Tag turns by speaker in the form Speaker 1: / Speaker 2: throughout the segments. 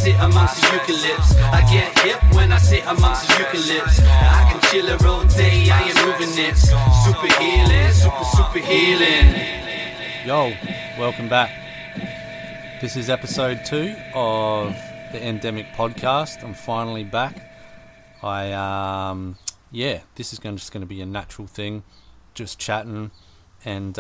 Speaker 1: sit amongst the eucalypts. I get hip when I sit amongst the eucalypts. I can chill it all day, I ain't moving it. Super healing, super healing.
Speaker 2: Yo, welcome back. This is episode 2 of the Endemic podcast. I'm finally back. This is just going to be a natural thing, just chatting. And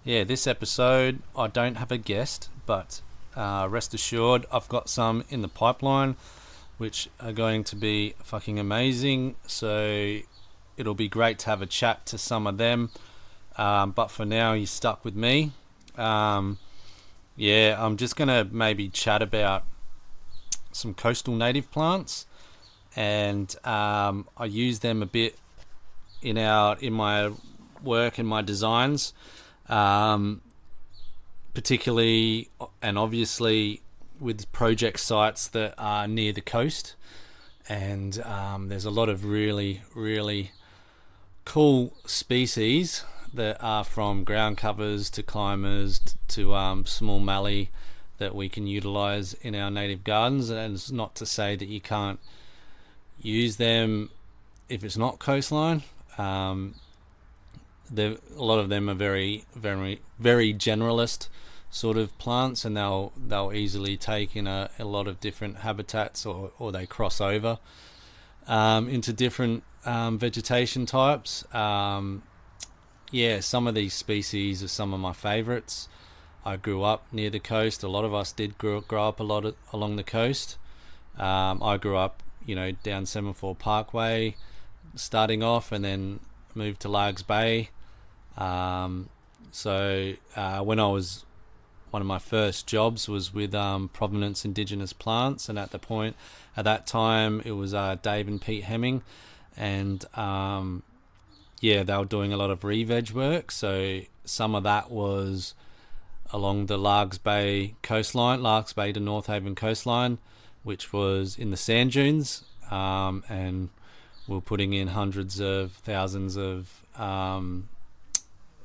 Speaker 2: this episode, I don't have a guest, but rest assured, I've got some in the pipeline, which are going to be fucking amazing. So it'll be great to have a chat to some of them. But for now, you're stuck with me. I'm just going to maybe chat about some coastal native plants. And I use them a bit in my work and my designs, particularly and obviously with project sites that are near the coast. And there's a lot of really, really cool species that are from ground covers to climbers to small mallee that we can utilize in our native gardens. And it's not to say that you can't use them if it's not coastline. A lot of them are very, very, very generalist sort of plants, and they'll easily take in a lot of different habitats, or they cross over into different vegetation types. Some of these species are some of my favorites. I grew up near the coast. A lot of us did grow up along the coast. I grew up down Semaphore Parkway starting off, and then moved to Largs Bay. When one of my first jobs was with Provenance Indigenous Plants, and at that time it was Dave and Pete Hemming, and they were doing a lot of re-veg work. So some of that was along the Largs Bay coastline, Largs Bay to North Haven coastline, which was in the sand dunes, and we're putting in hundreds of thousands of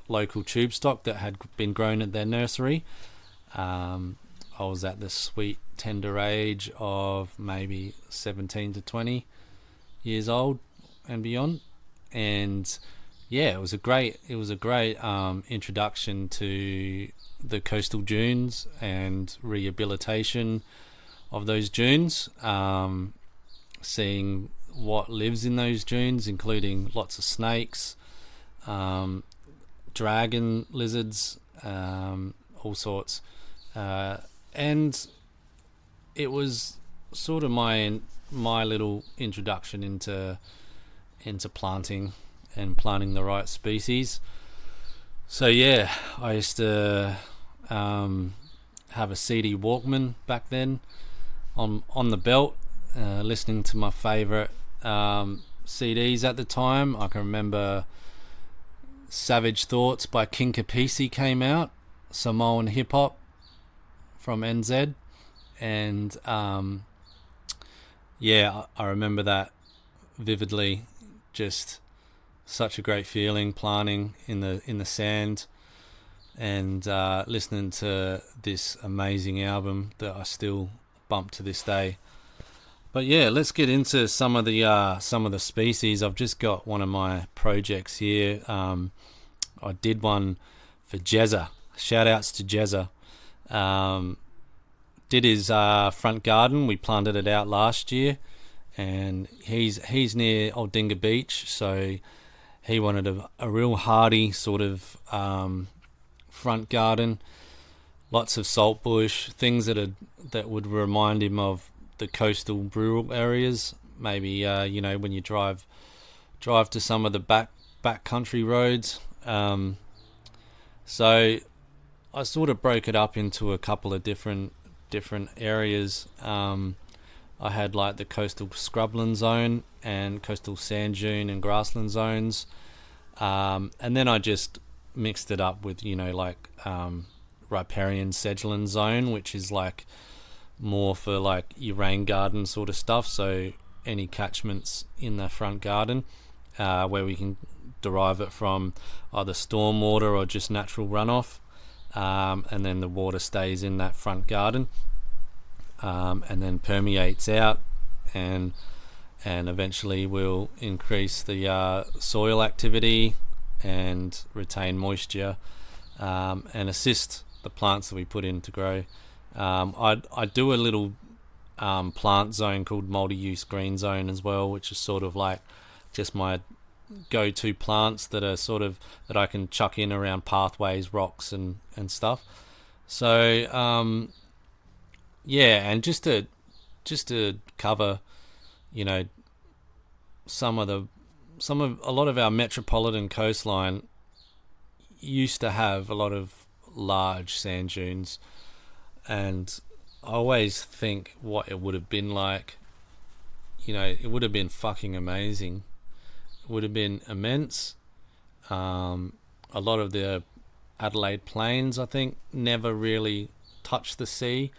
Speaker 2: local tube stock that had been grown at their nursery. I was at the sweet tender age of maybe 17 to 20 years old and beyond, and it was a great introduction to the coastal dunes and rehabilitation of those dunes, seeing what lives in those dunes, including lots of snakes, dragon lizards, all sorts, and it was sort of my little introduction into planting and planting the right species. So I used to have a CD Walkman back then on the belt, listening to my favorite CDs at the time. I can remember Savage Thoughts by King Kapisi came out, Samoan hip hop from NZ, and I remember that vividly. Just such a great feeling planting in the sand and listening to this amazing album that I still bump to this day. But let's get into some of the species. I've just got one of my projects here. I did one for Jezza. Shout outs to Jezza. Did his front garden. We planted it out last year, and he's near Aldinga Beach, so he wanted a real hardy sort of front garden. Lots of saltbush, things that would remind him of the coastal rural areas. Maybe when you drive to some of the back country roads. So I sort of broke it up into a couple of different areas. I had like the coastal scrubland zone and coastal sand dune and grassland zones, and then I just mixed it up with riparian sedgeland zone, which is like more for like your rain garden sort of stuff. So any catchments in the front garden where we can derive it from either stormwater or just natural runoff, and then the water stays in that front garden. and then permeates out, and eventually will increase the soil activity and retain moisture, and assist the plants that we put in to grow. I do a little plant zone called multi-use green zone as well, which is sort of like just my go-to plants that are sort of that I can chuck in around pathways, rocks, and stuff. So yeah, and just to cover, you know, a lot of our metropolitan coastline used to have a lot of large sand dunes, and I always think what it would have been like. You know, it would have been fucking amazing. It would have been immense. A lot of the Adelaide Plains, I think, never really touched the sea,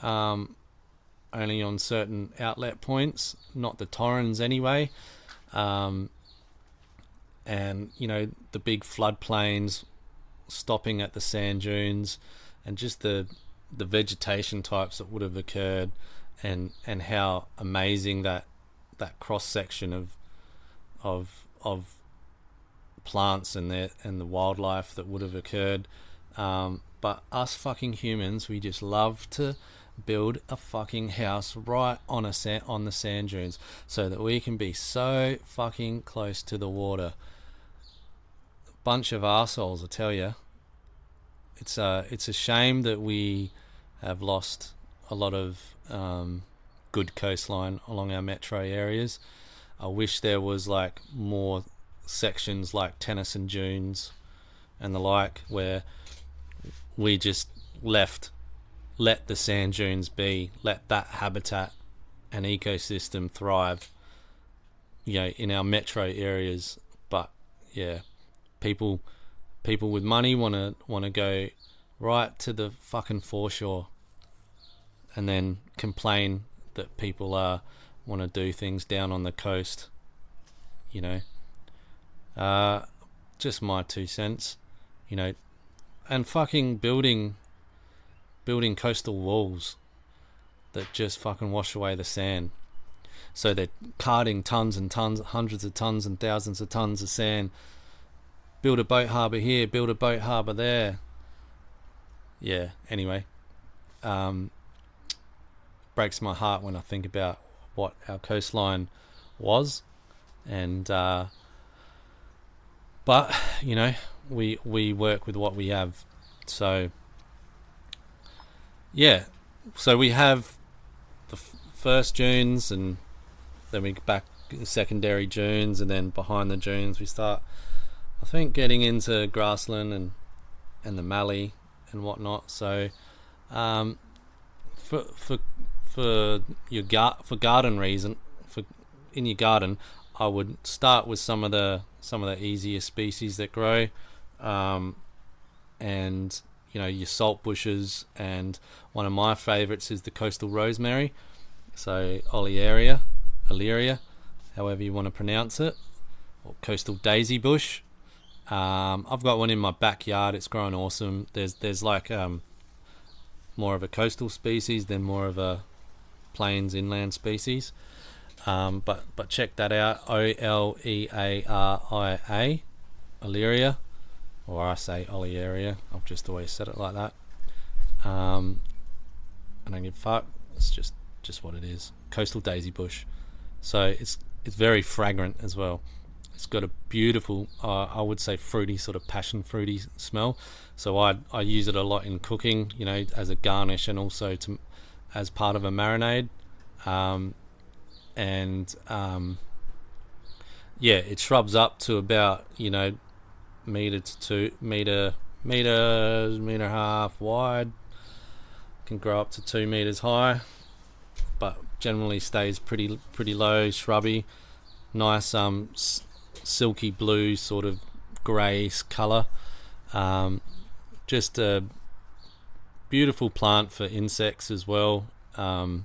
Speaker 2: only on certain outlet points, not the Torrens anyway. And, you know, the big floodplains stopping at the sand dunes, and just the vegetation types that would have occurred, and how amazing that cross section of plants and the wildlife that would have occurred. But us fucking humans, we just love to build a fucking house right on the sand dunes so that we can be so fucking close to the water. Bunch of arseholes, I tell you. It's a shame that we have lost a lot of good coastline along our metro areas. I wish there was like more sections like Tennyson Dunes and the like, where we just let the sand dunes be, let that habitat and ecosystem thrive, you know, in our metro areas. But yeah, people with money want to go right to the fucking foreshore, and then complain that people want to do things down on the coast, you know. Just my 2 cents, you know. And fucking building coastal walls that just fucking wash away the sand. So they're carting tons and tons, hundreds of tons and thousands of tons of sand. Build a boat harbour here, build a boat harbour there. Yeah, anyway. Breaks my heart when I think about what our coastline was. And but, you know, we work with what we have. So yeah, so we have the first dunes, and then we back secondary dunes, and then behind the dunes we start, I think, getting into grassland and the mallee and whatnot. So for garden reason, in your garden, I would start with some of the easier species that grow, and you know, your salt bushes, and one of my favourites is the coastal rosemary, so Olearia, however you want to pronounce it, or coastal daisy bush. I've got one in my backyard. It's growing awesome. There's like more of a coastal species than more of a plains inland species. But check that out, Olearia, Olearia, or I say Olearia. I've just always said it like that. I don't give a fuck. It's just what it is. Coastal daisy bush. So it's very fragrant as well. It's got a beautiful, I would say, fruity, sort of passion fruity smell. So I use it a lot in cooking, you know, as a garnish, and also as part of a marinade. Yeah, it shrubs up to about, you know, meter to 2 meter and a half wide. Can grow up to 2 meters high, but generally stays pretty low, shrubby, nice silky blue sort of grey colour. Just a beautiful plant for insects as well, and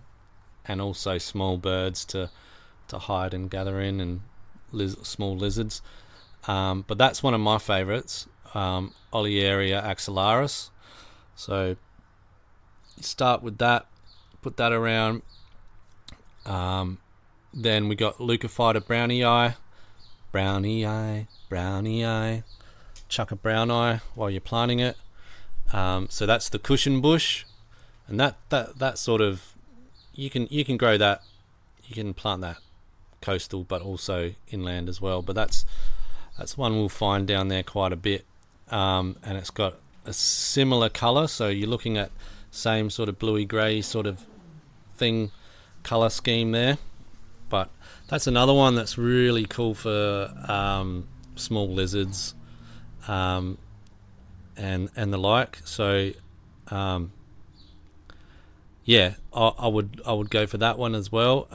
Speaker 2: also small birds to hide and gather in, and small lizards. But that's one of my favourites, Olearia axillaris. So you start with that, put that around. Then we got leucophyta brownie eye. Chuck a brown eye while you're planting it. So that's the cushion bush, and that sort of you can grow that. You can plant that coastal, but also inland as well. But that's one we'll find down there quite a bit, and it's got a similar colour. So you're looking at same sort of bluey grey sort of thing, colour scheme there. But that's another one that's really cool for small lizards, and the like. So yeah, I would go for that one as well.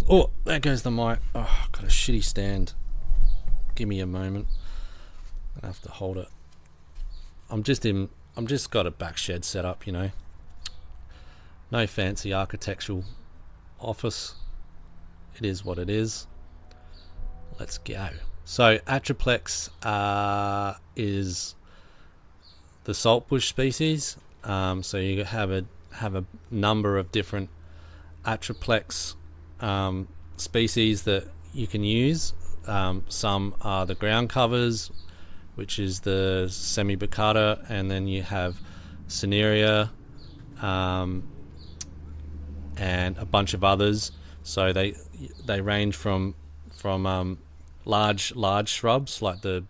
Speaker 2: Oh, there goes the mic. Oh, I've got a shitty stand. Give me a moment. I have to hold it. I'm just got a back shed set up, you know. No fancy architectural office. It is what it is. Let's go. So Atriplex is the saltbush species. So you have a number of different Atriplex species that you can use. Some are the ground covers, which is the semibacata, and then you have Cinerea, and a bunch of others. So they range from large shrubs like the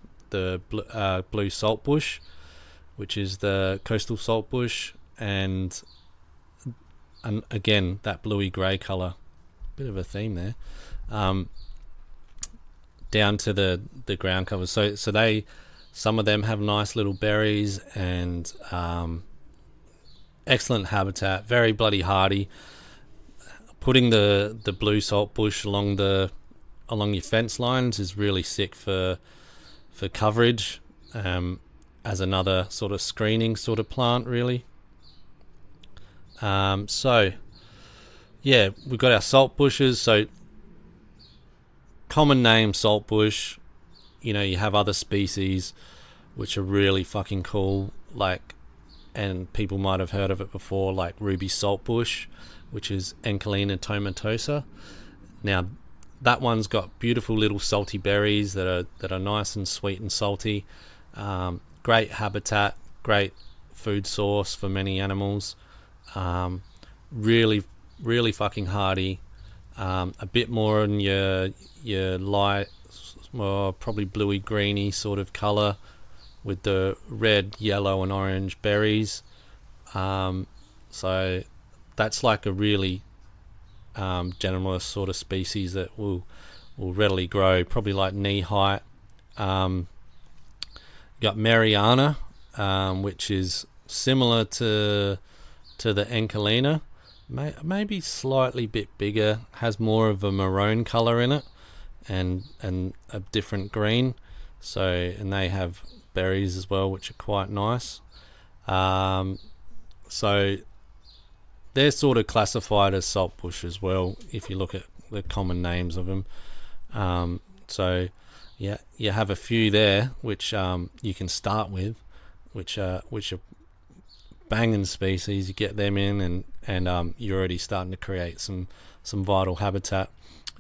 Speaker 2: blue saltbush, which is the coastal saltbush, and again that bluey grey colour, bit of a theme there, down to the ground covers. So some of them have nice little berries and excellent habitat, very bloody hardy. Putting the blue saltbush along your fence lines is really sick for coverage, as another sort of screening sort of plant, really. So yeah, we've got our salt bushes. So common name saltbush. You know, you have other species which are really fucking cool, like, and people might have heard of it before, like ruby saltbush, which is Encolina tomatosa. Now, that one's got beautiful little salty berries that are nice and sweet and salty. Great habitat, great food source for many animals. Really, really fucking hardy. A bit more in your light, more probably bluey greeny sort of colour, with the red, yellow, and orange berries. So that's like a really generalist sort of species that will readily grow, probably like knee height. You got Mariana, which is similar to the Encolina, maybe slightly bit bigger, has more of a maroon colour in it, and a different green. So, and they have berries as well, which are quite nice. So they're sort of classified as saltbush as well, if you look at the common names of them. So yeah, you have a few there which you can start with, which are banging species. You get them in, and you're already starting to create some vital habitat.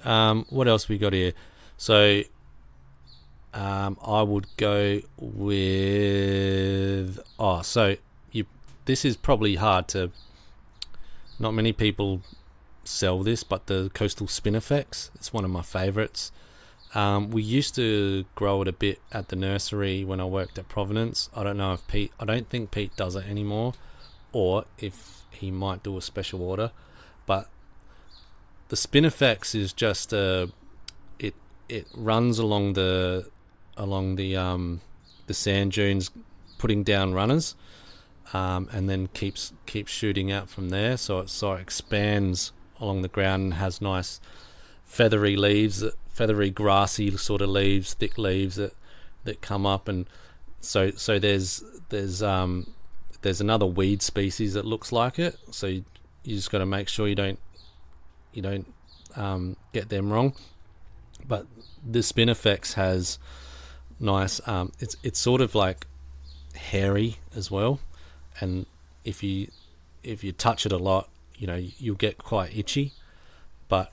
Speaker 2: What else we got here? So I would go with this is probably hard to, not many people sell this, but the coastal spinifex. It's one of my favourites. We used to grow it a bit at the nursery when I worked at Providence. I don't think Pete does it anymore, or if he might do a special order. But the spinifex is just it runs along the sand dunes, putting down runners, and then keeps shooting out from there. So it expands along the ground and has nice feathery leaves, feathery grassy sort of leaves, thick leaves that come up. And so there's another weed species that looks like it. So you just got to make sure you don't get them wrong. But the spinifex has nice. It's sort of like hairy as well, and if you touch it a lot, you'll get quite itchy. But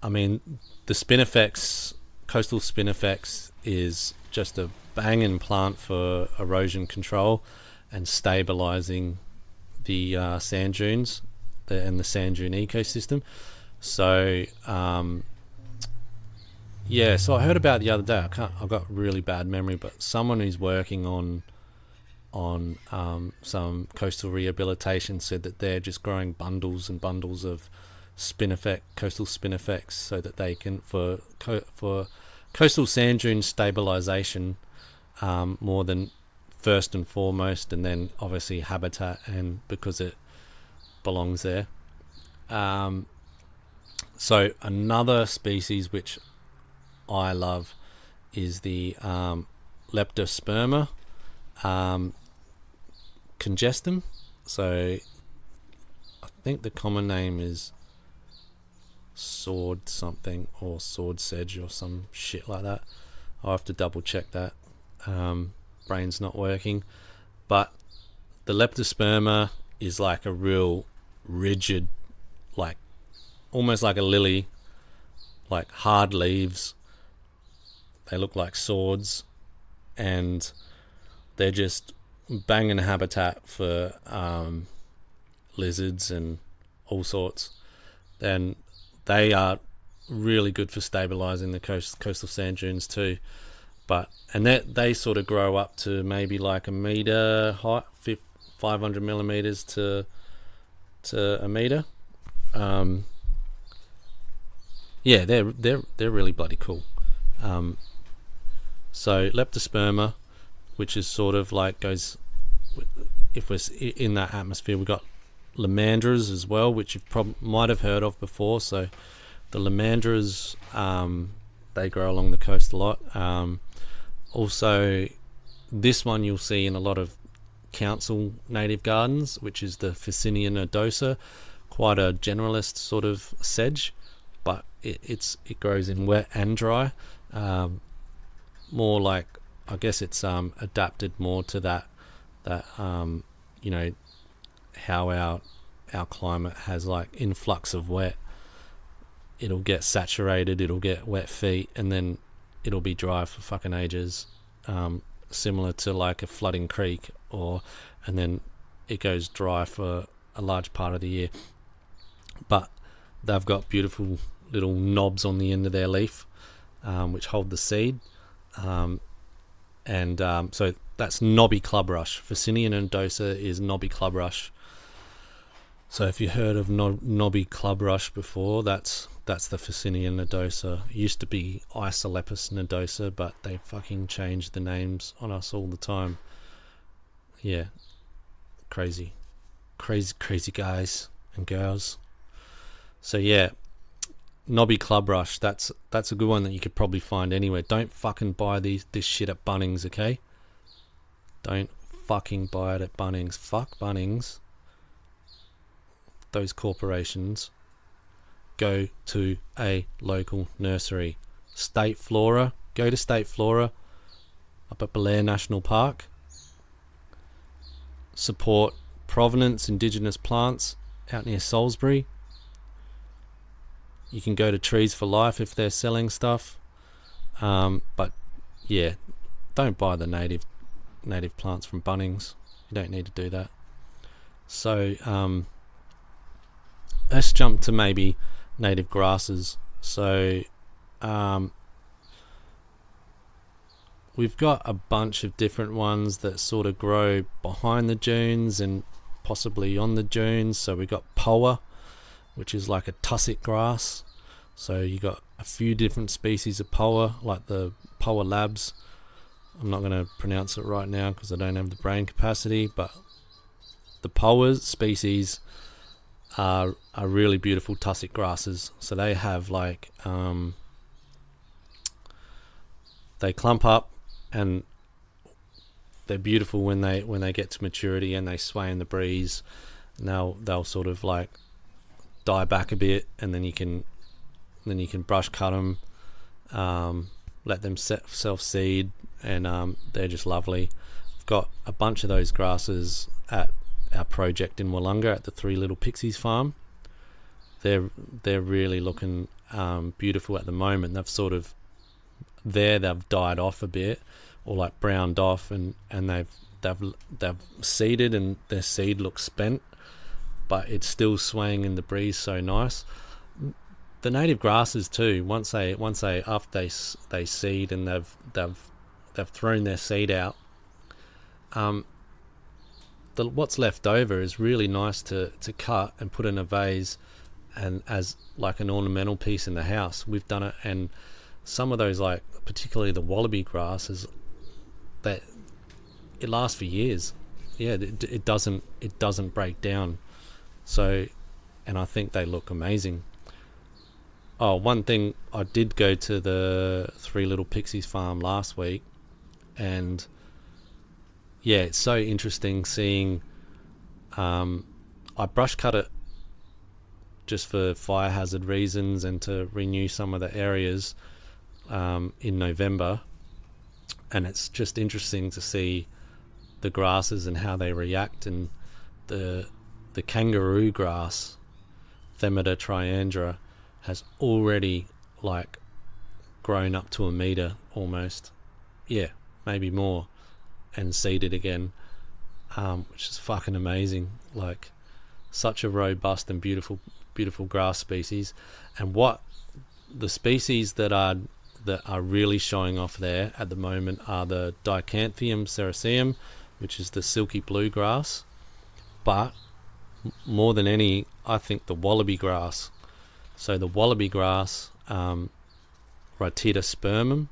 Speaker 2: I mean, the Spinifex, coastal Spinifex, is just a banging plant for erosion control and stabilizing the sand dunes and the sand dune ecosystem. So so I heard about it the other day. I've got really bad memory, but someone who's working on some coastal rehabilitation said that they're just growing bundles and bundles of coastal Spinifex, so that they can for coastal sand dune stabilization, more than first and foremost, and then obviously habitat, and because it belongs there. So another species which I love is the Leptosperma congestum. So I think the common name is sword something, or sword sedge, or some shit like that. I'll have to double check that. Brain's not working. But the Leptosperma is like a real rigid, like almost like a lily, like hard leaves. They look like swords, and they're just banging habitat for lizards and all sorts. Then they are really good for stabilizing the coastal sand dunes too. And they sort of grow up to maybe like a meter height, 500 millimeters to a meter. They're really bloody cool. So Leptosperma, which is sort of like goes, if we're in that atmosphere, we've got Lamandras as well, which you might have heard of before. So the Lamandras, they grow along the coast a lot. Also, this one you'll see in a lot of council native gardens, which is the Ficinian nodosa, quite a generalist sort of sedge, but it grows in wet and dry. More like, I guess it's adapted more to that how our climate has like influx of wet. It'll get saturated, it'll get wet feet, and then it'll be dry for fucking ages, similar to like a flooding creek, and then it goes dry for a large part of the year. But they've got beautiful little knobs on the end of their leaf, which hold the seed. So that's knobby clubrush. Ficinian nodosa is knobby clubrush. So if you heard of knobby clubrush before, that's the Ficinian nodosa. It used to be Isolepis nodosa, but they fucking change the names on us all the time. Yeah, crazy guys and girls. So yeah, knobby clubrush. That's a good one that you could probably find anywhere. Don't fucking buy this shit at Bunnings, okay? Don't fucking buy it at Bunnings. Fuck Bunnings. Those corporations. Go to a local nursery. State Flora. Go to State Flora up at Belair National Park. Support Provenance Indigenous plants out near Salisbury. You can go to Trees for Life if they're selling stuff. But yeah, don't buy the native plants from Bunnings. You don't need to do that. So let's jump to maybe native grasses. So we've got a bunch of different ones that sort of grow behind the dunes and possibly on the dunes. So we've got poa, which is like a tussock grass. So you got a few different species of poa, like the poa labs. I'm not going to pronounce it right now because I don't have the brain capacity, but the poa species are really beautiful tussock grasses. So they have like they clump up and they're beautiful when they get to maturity and they sway in the breeze. Now they'll sort of like die back a bit, and then you can brush cut them, let them self seed, and they're just lovely. I've got a bunch of those grasses at our project in Wollonga at the Three Little Pixies farm. They're really looking beautiful at the moment. They've died off a bit, or like browned off, and they've seeded, and their seed looks spent, but it's still swaying in the breeze so nice. The native grasses too, once they after they seed and they've thrown their seed out, what's left over is really nice to cut and put in a vase and as like an ornamental piece in the house. We've done it, and some of those, like particularly the wallaby grasses, that it lasts for years. Yeah, it doesn't break down. So, and I think they look amazing. Oh, one thing, I did go to the Three Little Pixies farm last week, and yeah, it's so interesting seeing. I brush cut it just for fire hazard reasons and to renew some of the areas in November, and it's just interesting to see the grasses and how they react. And the kangaroo grass, Themata triandra, has already like grown up to a meter almost, yeah, maybe more, and seeded again, which is fucking amazing. Like, such a robust and beautiful grass species. And what the species that are really showing off there at the moment are the Dichanthium cereseum, which is the silky blue grass, but more than any, I think the wallaby grass. So the wallaby grass, Rhytida spermum,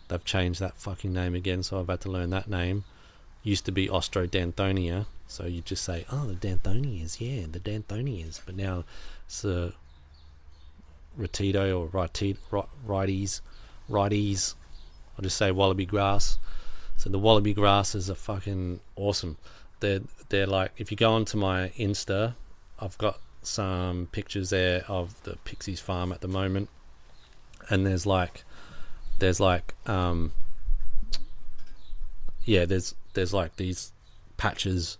Speaker 2: they've changed that fucking name again, so I've had to learn that name. Used to be Ostrodanthonia, so you just say, oh, the Danthonias, yeah, the Danthonias. But now it's the Rhytido or Righties. I'll just say wallaby grass. So the wallaby grasses are fucking awesome. They're like, if you go onto my Insta, I've got some pictures there of the Pixies farm at the moment, and there's like these patches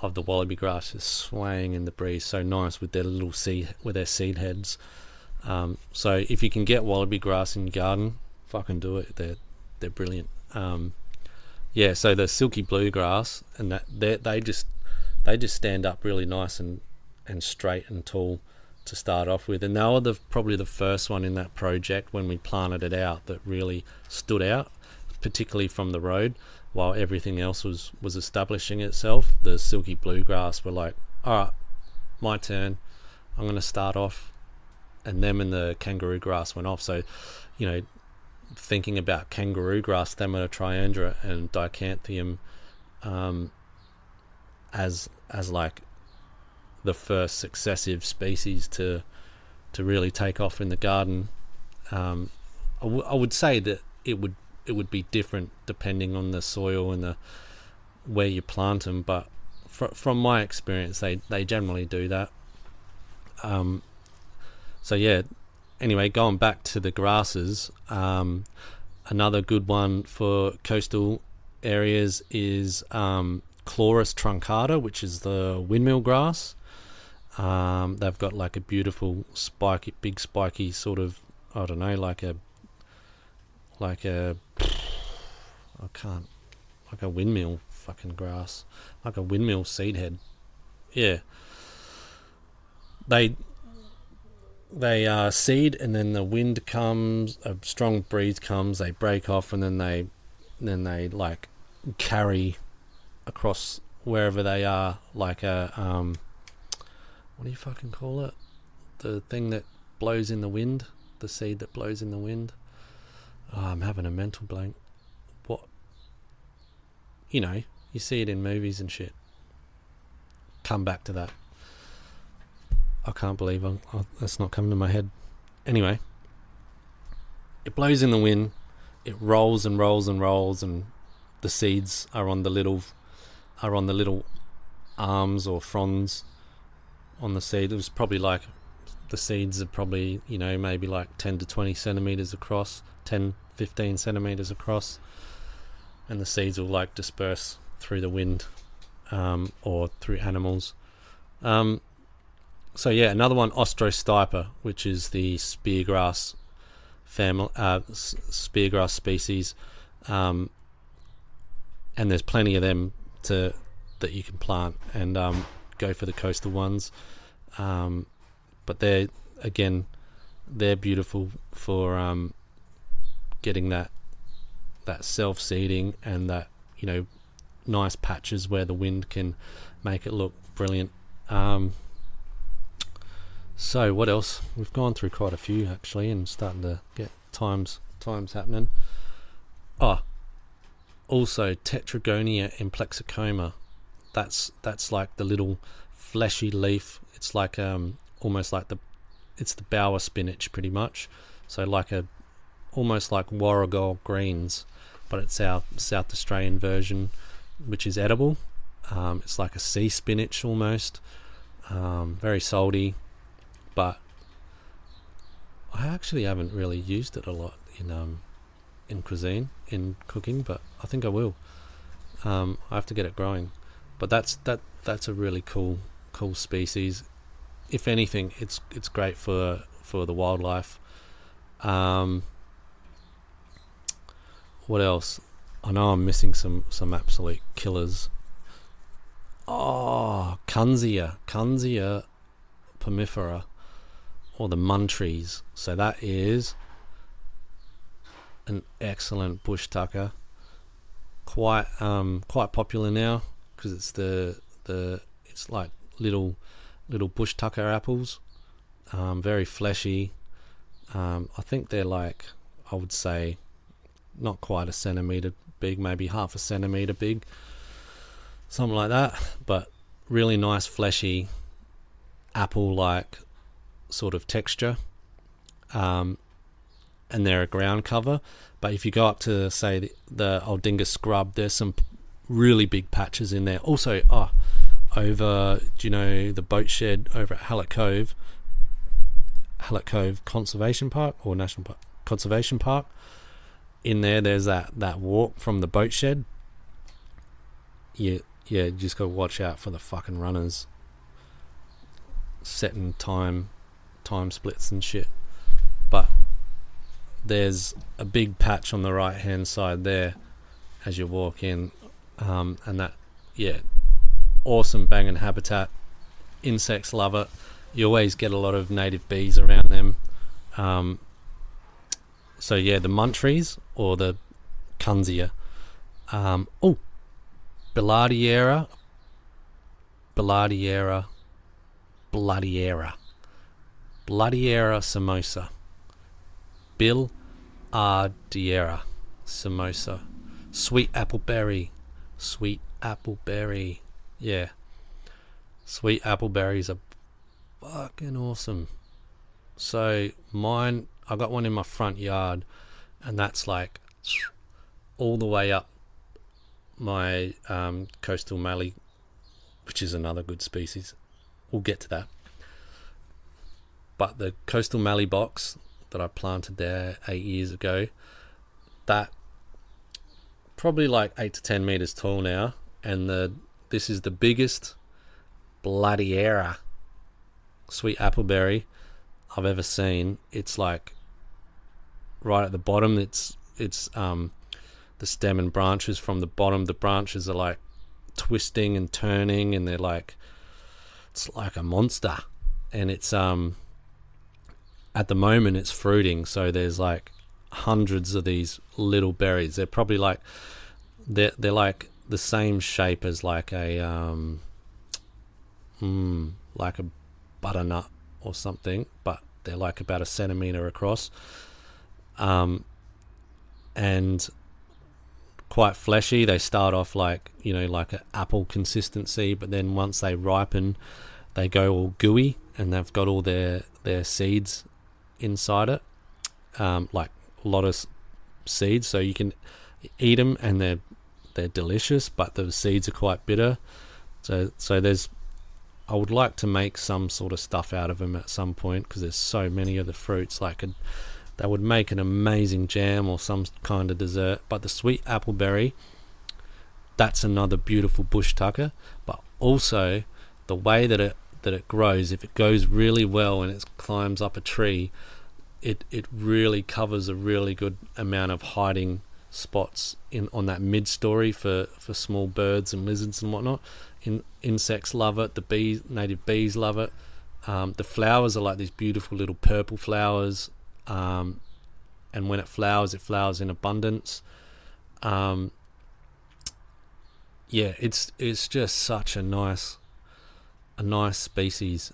Speaker 2: of the wallaby grass just swaying in the breeze, so nice with their little seed heads. So if you can get wallaby grass in your garden, fucking do it. They're brilliant. Yeah, so the silky blue grass, and that they just stand up really nice and straight and tall to start off with. And they were probably the first one in that project when we planted it out that really stood out, particularly from the road, while everything else was establishing itself. The silky blue grass were like, all right, my turn, I'm going to start off. And them and the kangaroo grass went off. So, you know, thinking about kangaroo grass, Themata triandra, and Dichanthium as like the first successive species to really take off in the garden, I would say that it would be different depending on the soil and where you plant them, but from my experience, they generally do that. So yeah, anyway, going back to the grasses, another good one for coastal areas is Chloris truncata, which is the windmill grass. They've got like a beautiful big spiky sort of, I don't know, like a windmill fucking grass, like a windmill seed head. Yeah, they seed, and then the wind comes, a strong breeze comes, they break off, and then they like carry across wherever they are, like a what do you fucking call it? The thing that blows in the wind, the seed that blows in the wind. Oh, I'm having a mental blank. What? You know, you see it in movies and shit. Come back to that. I can't believe that's not coming to my head. Anyway, it blows in the wind, it rolls and rolls and rolls, and the seeds are on the little arms or fronds on the seed. It was probably like, the seeds are probably, you know, maybe like 10 to 20 centimeters across, 10, 15 centimeters across, and the seeds will like disperse through the wind or through animals. So yeah, another one, Ostrostiper, which is the speargrass family, speargrass species, and there's plenty of them that you can plant, and go for the coastal ones. But they're beautiful for getting that self-seeding and that, nice patches where the wind can make it look brilliant. So what else? We've gone through quite a few actually, and starting to get times happening. Also Tetragonia implexicoma. That's like the little fleshy leaf. It's like almost like it's the bower spinach pretty much. So almost like Warrigal greens, but it's our South Australian version, which is edible. It's like a sea spinach almost. Very salty, but I actually haven't really used it a lot in cuisine, in cooking, but I think I will. I have to get it growing. But that's a really cool species. If anything, it's great for the wildlife. What else? I know I'm missing some absolute killers. Kunzea pomifera, or the muntries. So that is an excellent bush tucker. Quite popular now because it's it's like little bush tucker apples. Very fleshy. I think they're like, I would say, not quite a centimetre big, maybe half a centimetre big, something like that, but really nice fleshy apple-like sort of texture, and they're a ground cover. But if you go up to, say, the Aldinga scrub, there's some really big patches in there. Also, over, do you know the boat shed over at Hallett Cove Conservation Park, or National Park Conservation Park? In there's that walk from the boat shed. You just got to watch out for the fucking runners setting time splits and shit. But there's a big patch on the right hand side there as you walk in, and that, awesome banging habitat. Insects love it. You always get a lot of native bees around them. So yeah, the muntries or the Kunzea. Billardiera samosa. Billardiera samosa. Sweet appleberry. Yeah. Sweet appleberries are fucking awesome. So mine, I got one in my front yard, and that's like all the way up my coastal mallee, which is another good species. We'll get to that. But the coastal mallee box that I planted there 8 years ago, that probably like 8 to 10 meters tall now, and this is the biggest Billardiera sweet appleberry I've ever seen. It's like right at the bottom. It's the stem and branches from the bottom. The branches are like twisting and turning, and they're like, it's like a monster. And it's at the moment it's fruiting, so there's like hundreds of these little berries. They're probably like they're like the same shape as like a butternut or something, but they're like about a centimetre across, and quite fleshy. They start off like, like an apple consistency, but then once they ripen, they go all gooey, and they've got all their seeds inside it, like a lot of seeds, so you can eat them, and they're delicious, but the seeds are quite bitter. So I would like to make some sort of stuff out of them at some point, because there's so many of the fruits. They would make an amazing jam or some kind of dessert. But the sweet appleberry, that's another beautiful bush tucker. But also the way that it grows, if it goes really well and it climbs up a tree, it really covers a really good amount of hiding spots on that mid-story for small birds and lizards and whatnot. Insects love it. The native bees love it. The flowers are like these beautiful little purple flowers, and when it flowers in abundance. It's just such a nice species.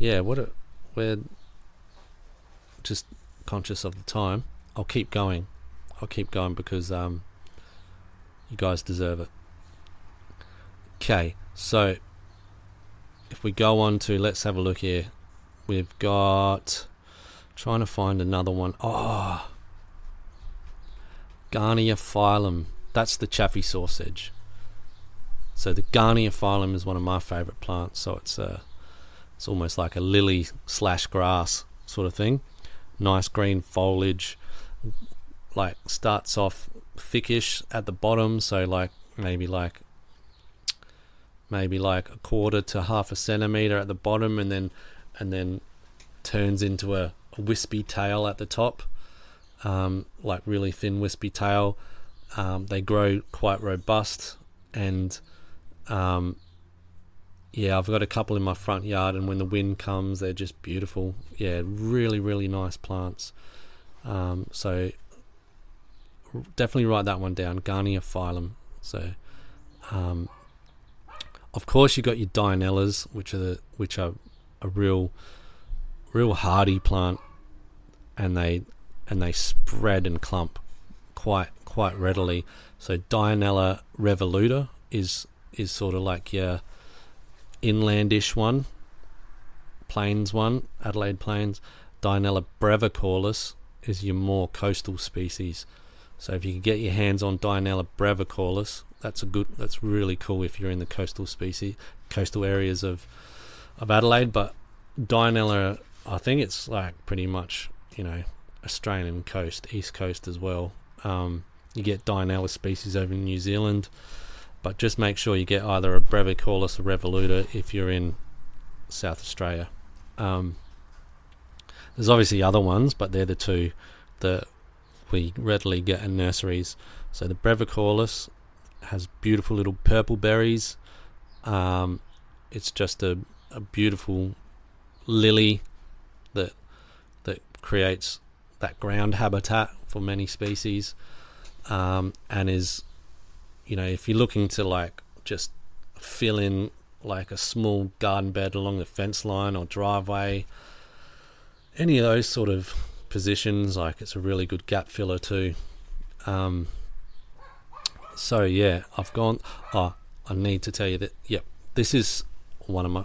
Speaker 2: We're just conscious of the time. I'll keep going because you guys deserve it. Okay, so if we go on to, let's have a look here. We've got, trying to find another one. Garniophyllum. That's the chaffy sausage. So the Garniophyllum is one of my favourite plants. So it's almost like a lily / grass sort of thing. Nice green foliage. Like starts off thickish at the bottom. So maybe like a quarter to half a centimetre at the bottom, and then turns into a wispy tail at the top. Like really thin wispy tail. They grow quite robust, and I've got a couple in my front yard, and when the wind comes, they're just beautiful. Yeah, really, really nice plants. So definitely write that one down, Garniophyllum. So, of course, you got your Dianellas, which are a real hardy plant, and they spread and clump quite readily. So Dianella revoluta is sort of like your inlandish one, plains one, Adelaide Plains. Dianella brevicollis is your more coastal species. So if you can get your hands on Dianella brevicollis, that's really cool if you're in the coastal areas of Adelaide. But Dianella, I think it's like pretty much, Australian coast, east coast as well. You get Dianella species over in New Zealand, but just make sure you get either a brevicollis or revoluta if you're in South Australia. There's obviously other ones, but they're the two that we readily get in nurseries. So the brevicollis has beautiful little purple berries. It's just a beautiful lily that creates that ground habitat for many species, and is, if you're looking to just fill in like a small garden bed along the fence line or driveway, any of those sort of positions, it's a really good gap filler too. So yeah, I need to tell you that, this is one of my,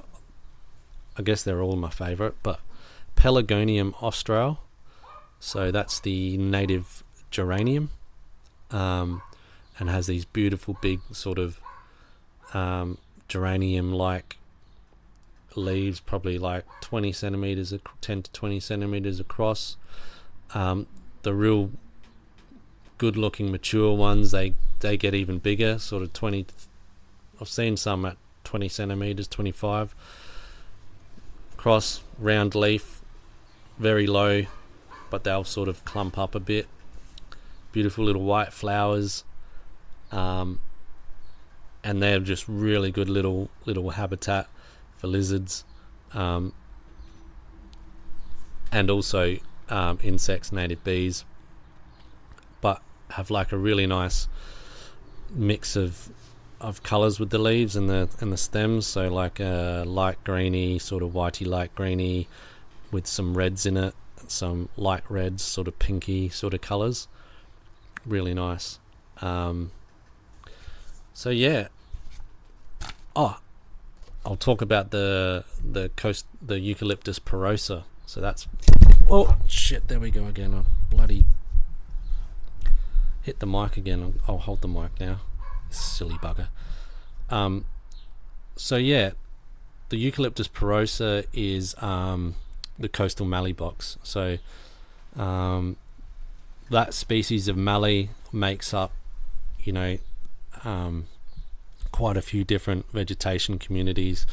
Speaker 2: I guess they're all my favourite, but Pelargonium austral. So that's the native geranium, and has these beautiful big sort of geranium-like leaves, probably like 10 to 20 centimeters across. The real good-looking mature ones, they get even bigger, sort of 20. I've seen some at 20 centimeters, 25 across, round leaf, very low, but they'll sort of clump up a bit. Beautiful little white flowers, and they're just really good little habitat for lizards, and also insects, native bees, but have like a really nice mix of colours with the leaves and the stems. So like a light greeny, sort of whitey light greeny, with some reds in it, some light reds, sort of pinky sort of colours. Really nice. So yeah. I'll talk about the Eucalyptus porosa. So that's, oh shit, there we go again. I bloody hit the mic again. I'll hold the mic now. Silly bugger. So yeah, the Eucalyptus porosa is the coastal mallee box. So that species of mallee makes up, quite a few different vegetation communities,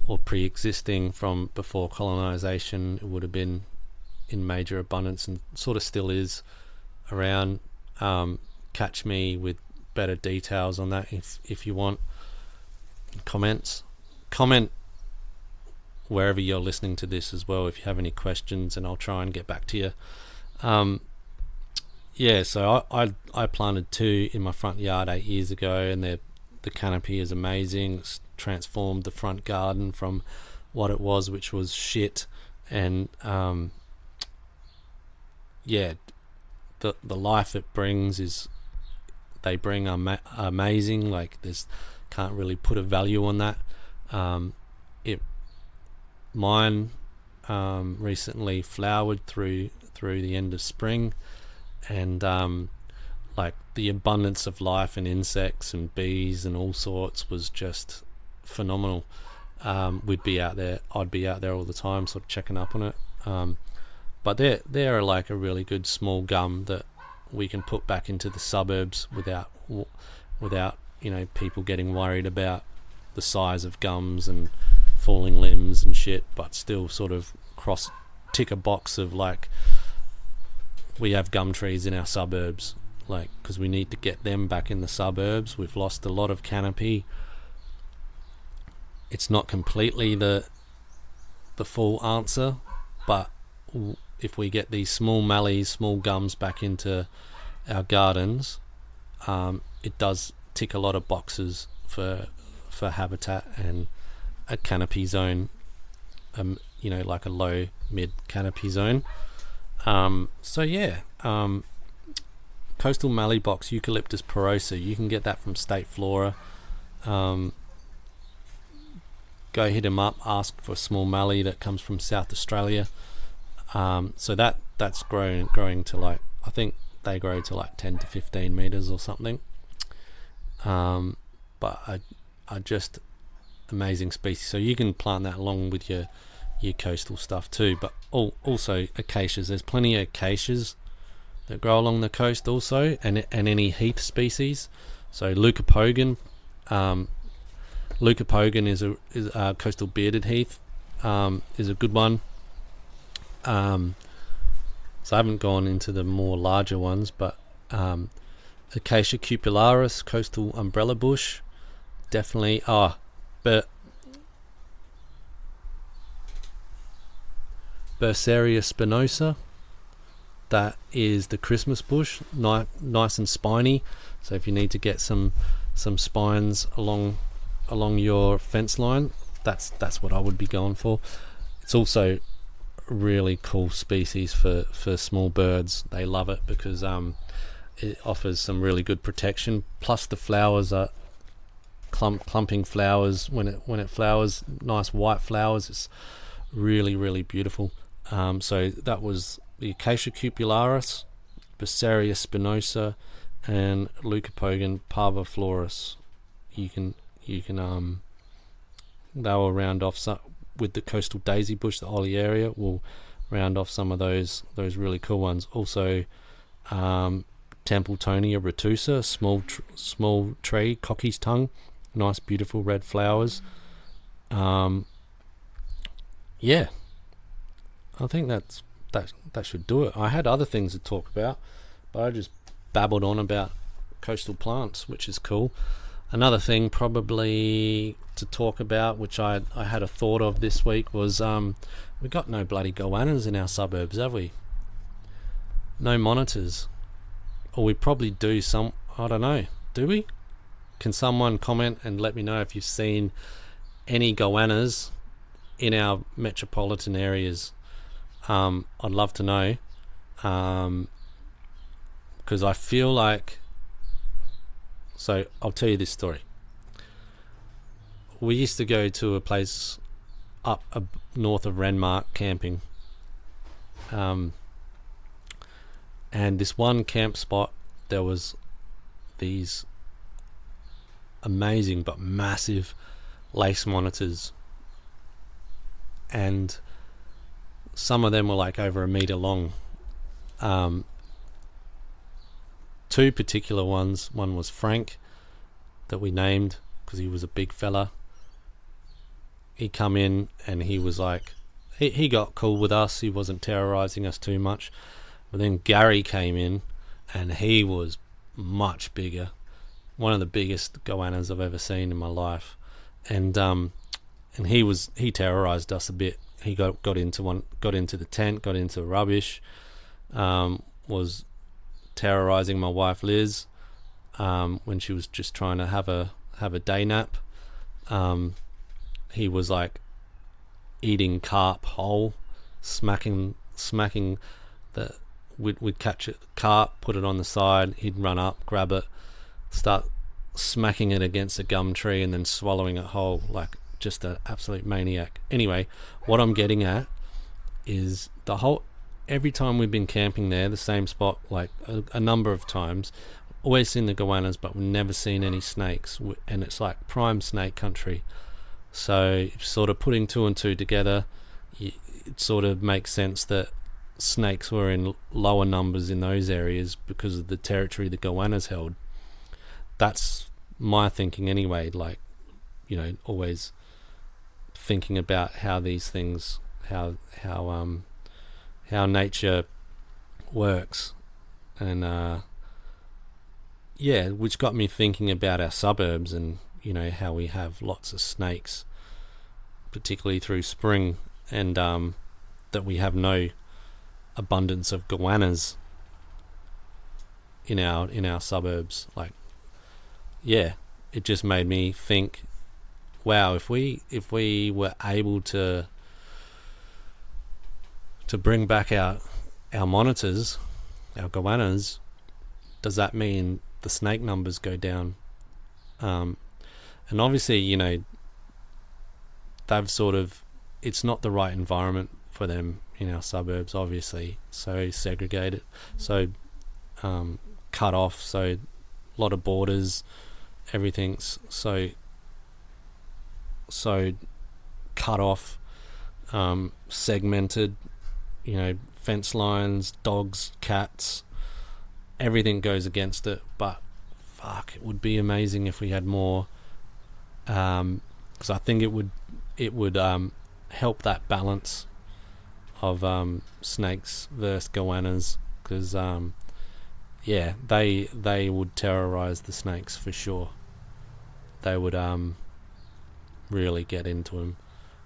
Speaker 2: or pre-existing from before colonization. It would have been in major abundance and sort of still is around. Catch me with better details on that if you want. Comment wherever you're listening to this as well if you have any questions, and I'll try and get back to you. So I planted 2 in my front yard 8 years ago, and the canopy is amazing. It's transformed the front garden from what it was, which was shit, and the life it brings is, they bring amazing. Like, there's can't really put a value on that. Mine recently flowered through the end of spring, and like the abundance of life and insects and bees and all sorts was just phenomenal. I'd be out there all the time, sort of checking up on it. But they're like a really good small gum that we can put back into the suburbs without people getting worried about the size of gums and falling limbs and shit, but still sort of tick a box of, like, we have gum trees in our suburbs, like, because we need to get them back in the suburbs. We've lost a lot of canopy. It's not completely the full answer, but if we get these small mallees, small gums back into our gardens, it does tick a lot of boxes for habitat and a canopy zone, like a low mid canopy zone. Coastal mallee box, Eucalyptus porosa, you can get that from State Flora. Go hit them up, ask for a small mallee that comes from South Australia. So that's growing to, like, I think they grow to like 10 to 15 meters or something. But are just amazing species. So you can plant that along with your coastal stuff too. But also acacias. There's plenty of acacias that grow along the coast also, and any heath species. So leucopogon. Leucopogon is a coastal bearded heath. Is a good one. So I haven't gone into the more larger ones, but Acacia cupularis, coastal umbrella bush, definitely. Berseria spinosa, that is the Christmas bush, nice and spiny. So if you need to get some spines along your fence line, that's what I would be going for. It's also really cool species for small birds. They love it because it offers some really good protection, plus the flowers are clumping flowers. When it flowers, nice white flowers, it's really, really beautiful. So that was the Acacia cupularis, Berseria spinosa, and Leucopogon parviflorus. You can they will round off with the coastal daisy bush, the olearia will round off some of those really cool ones. Also, Templetonia retusa, small tree, cocky's tongue, nice beautiful red flowers. I think that should do it. I had other things to talk about, but I just babbled on about coastal plants, which is cool. Another thing probably to talk about, which I had a thought of this week, was we got no bloody goannas in our suburbs, have we? No monitors. Or we probably do some, I don't know. Do we? Can someone comment and let me know if you've seen any goannas in our metropolitan areas? I'd love to know, because I feel like, so I'll tell you this story. We used to go to a place up north of Renmark camping, and this one camp spot, there was these amazing but massive lace monitors, and some of them were like over a meter long, two particular ones. One was Frank, that we named because he was a big fella. He come in and he was like, he got cool with us. He wasn't terrorizing us too much. But then Gary came in and he was much bigger. One of the biggest goannas I've ever seen in my life. And he terrorized us a bit. He got into the tent, got into rubbish, was terrorizing my wife Liz when she was just trying to have a day nap. He was like eating carp whole, smacking the. We'd catch a carp, put it on the side. He'd run up, grab it, start smacking it against a gum tree, and then swallowing it whole, like just an absolute maniac. Anyway, what I'm getting at is every time we've been camping there, the same spot, like a number of times, always seen the goannas, but we've never seen any snakes, and it's like prime snake country. So sort of putting two and two together, it sort of makes sense that snakes were in lower numbers in those areas because of the territory the goannas held. That's my thinking anyway, like, you know, always thinking about how these things, how nature works. And which got me thinking about our suburbs and, you know, how we have lots of snakes, particularly through spring, and that we have no abundance of goannas in our suburbs. Like, yeah, it just made me think, wow, if we were able to bring back our monitors, our goannas, does that mean the snake numbers go down? And obviously, you know, they've sort of, it's not the right environment for them in our suburbs, obviously, so segregated, so cut off, so a lot of borders, everything's so cut off, segmented, you know, fence lines, dogs, cats, everything goes against it. But fuck, it would be amazing if we had more, because I think it would help that balance of snakes versus goannas, because they would terrorize the snakes for sure. They would really get into them,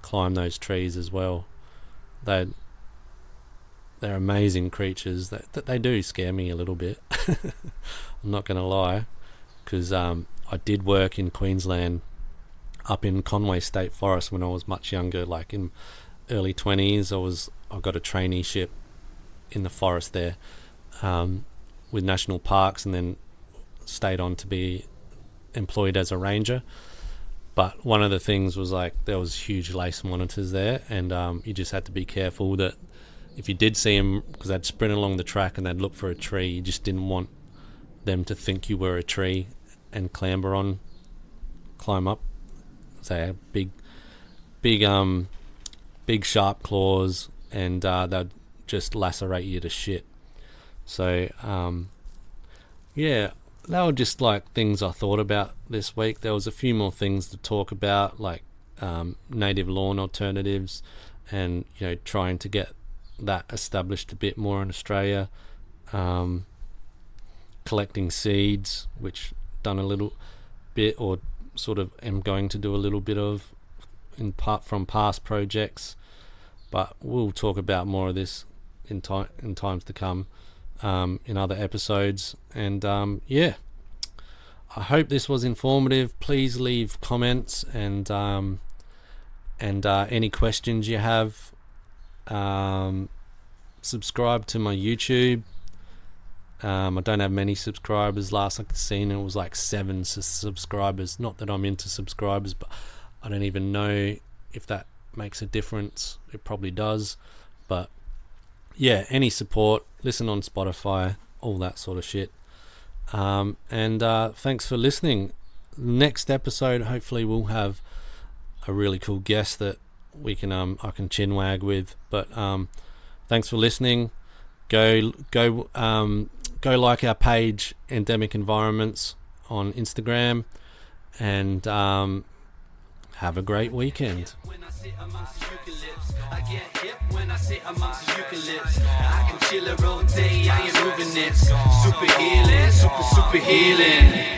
Speaker 2: climb those trees as well. They're amazing creatures. That they do scare me a little bit. I'm not going to lie, because I did work in Queensland, up in Conway State Forest when I was much younger, like in early 20s. I got a traineeship in the forest there with national parks, and then stayed on to be employed as a ranger. But one of the things was, like, there was huge lace monitors there, and you just had to be careful that if you did see them, because they'd sprint along the track and they'd look for a tree, you just didn't want them to think you were a tree and climb up, say, big sharp claws, and they'd just lacerate you to shit. So they were just like things I thought about this week. There was a few more things to talk about, like native lawn alternatives, and, you know, trying to get that established a bit more in Australia. Collecting seeds, which done a little bit, or sort of am going to do a little bit of from past projects, but we'll talk about more of this in times to come, in other episodes. And I hope this was informative. Please leave comments and any questions you have. Subscribe to my YouTube. I don't have many subscribers. Last I seen, it was like 7 subscribers. Not that I'm into subscribers, but I don't even know if that makes a difference. It probably does. But yeah, any support, listen on Spotify, all that sort of shit. And thanks for listening. Next episode, hopefully we'll have a really cool guest that we can I can chinwag with. But thanks for listening. Go go like our page, Endemic Environments, on Instagram, and have a great weekend.
Speaker 1: I get hip when I sit amongst the eucalypts. I can chill all day, I ain't moving it. Super healing, super healing.